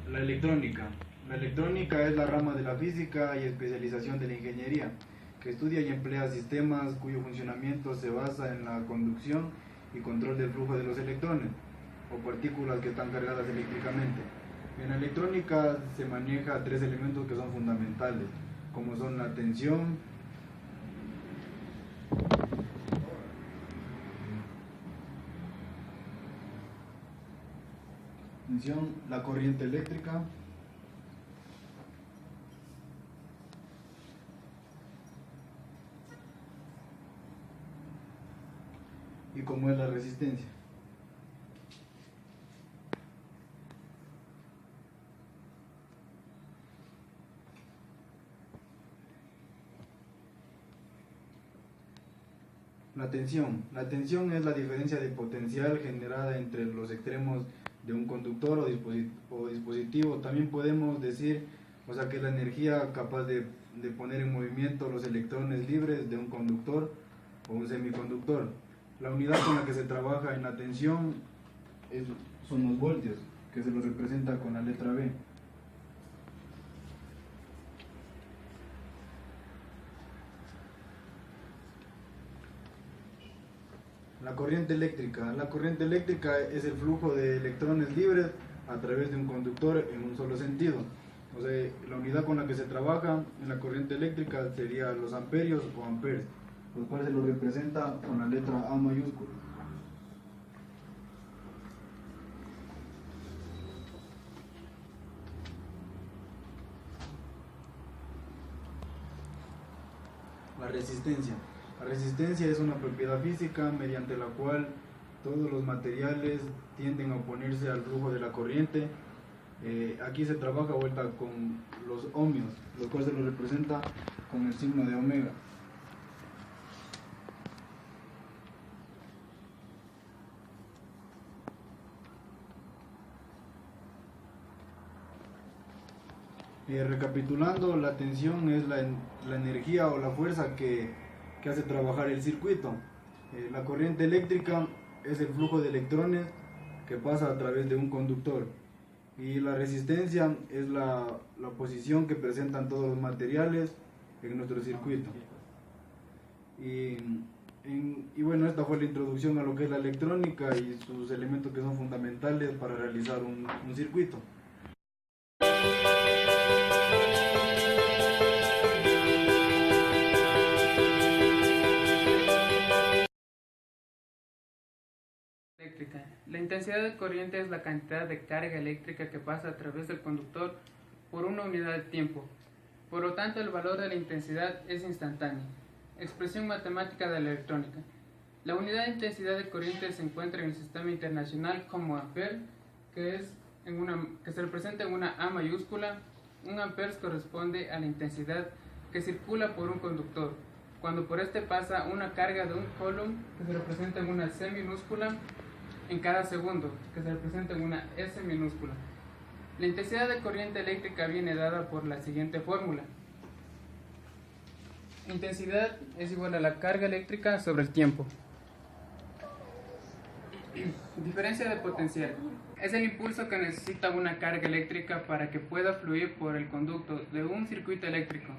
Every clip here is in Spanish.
La electrónica. La electrónica es la rama de la física y especialización de la ingeniería, que estudia y emplea sistemas cuyo funcionamiento se basa en la conducción y control del flujo de los electrones o partículas que están cargadas eléctricamente. En la electrónica se maneja tres elementos que son fundamentales, como son la tensión, la corriente eléctrica y como es la resistencia. La tensión. La tensión es la diferencia de potencial generada entre los extremos de un conductor o dispositivo. También podemos decir, que es la energía capaz de poner en movimiento los electrones libres de un conductor o un semiconductor. La unidad con la que se trabaja en la tensión son los voltios, que se los representa con la letra B. La corriente eléctrica. La corriente eléctrica es el flujo de electrones libres a través de un conductor en un solo sentido. La unidad con la que se trabaja en la corriente eléctrica sería los amperios o amperes, los cuales se los representa con la letra A mayúscula. La resistencia. La resistencia es una propiedad física mediante la cual todos los materiales tienden a oponerse al flujo de la corriente. Aquí se trabaja vuelta con los ohmios, los cuales se los representa con el signo de omega. Recapitulando, la tensión es la energía o la fuerza que hace trabajar el circuito. La corriente eléctrica es el flujo de electrones que pasa a través de un conductor. Y la resistencia es la posición que presentan todos los materiales en nuestro circuito. Y bueno, esta fue la introducción a lo que es la electrónica y sus elementos que son fundamentales para realizar un circuito. Eléctrica. La intensidad de corriente es la cantidad de carga eléctrica que pasa a través del conductor por una unidad de tiempo. Por lo tanto, el valor de la intensidad es instantáneo. Expresión matemática de la electrónica. La unidad de intensidad de corriente se encuentra en el sistema internacional como ampere, que se representa en una A mayúscula. Un ampere corresponde a la intensidad que circula por un conductor, cuando por este pasa una carga de un coulomb, que se representa en una C minúscula, en cada segundo, que se representa en una S minúscula. La intensidad de corriente eléctrica viene dada por la siguiente fórmula. Intensidad es igual a la carga eléctrica sobre el tiempo. Diferencia de potencial. Es el impulso que necesita una carga eléctrica para que pueda fluir por el conducto de un circuito eléctrico.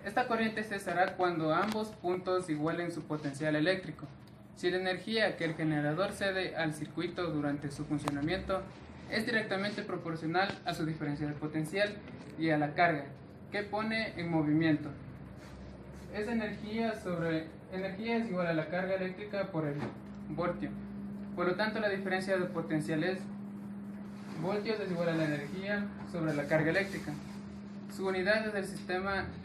Esta corriente cesará cuando ambos puntos igualen su potencial eléctrico. Si la energía que el generador cede al circuito durante su funcionamiento es directamente proporcional a su diferencia de potencial y a la carga que pone en movimiento. Esa energía es igual a la carga eléctrica por el voltio. Por lo tanto, la diferencia de potencial es voltios es igual a la energía sobre la carga eléctrica. Su unidad en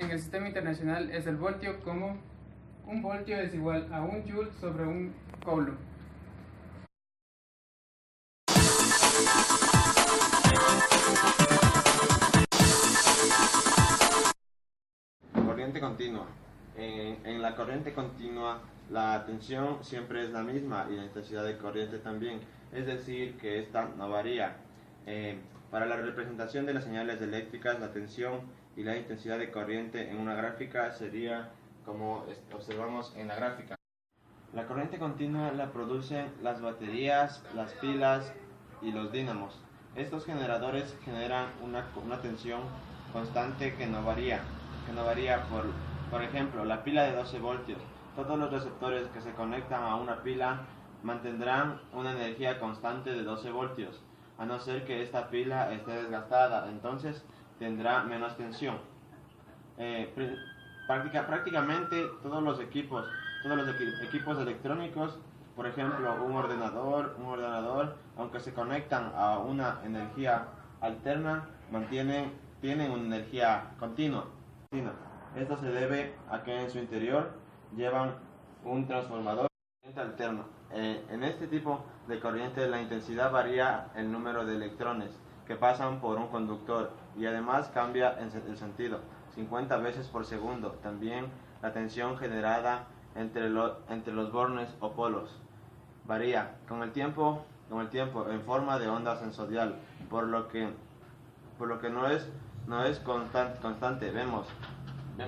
el sistema internacional es el voltio, como un voltio es igual a un joule sobre un coulomb. Corriente continua. En la corriente continua, la tensión siempre es la misma y la intensidad de corriente también, es decir, que esta no varía. Para la representación de las señales eléctricas, la tensión y la intensidad de corriente en una gráfica sería como observamos en la gráfica. La corriente continua la producen las baterías, las pilas y los dínamos. Estos generadores generan una tensión constante que no varía por ejemplo, la pila de 12 voltios. Todos los receptores que se conectan a una pila mantendrán una energía constante de 12 voltios, a no ser que esta pila esté desgastada, entonces tendrá menos tensión. Prácticamente todos los equipos electrónicos, por ejemplo un ordenador, aunque se conectan a una energía alterna, tienen una energía continua. Esto se debe a que en su interior llevan un transformador alterno. En este tipo de corriente la intensidad varía el número de electrones que pasan por un conductor y además cambia el sentido 50 veces por segundo. También la tensión generada entre los bornes o polos varía con el tiempo en forma de onda sensorial, por lo que no es constante.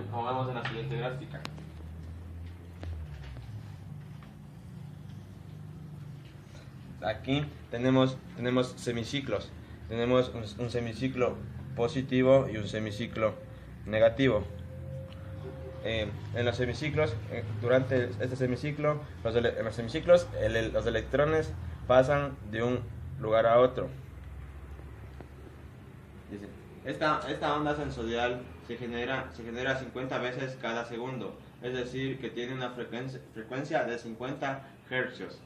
Como vemos en la siguiente gráfica. Aquí tenemos semiciclos. Tenemos un semiciclo positivo y un semiciclo negativo. En los semiciclos, durante este semiciclo, en los semiciclos los electrones pasan de un lugar a otro. Dice, esta onda sensorial se genera 50 veces cada segundo, es decir, que tiene una frecuencia de 50 Hz.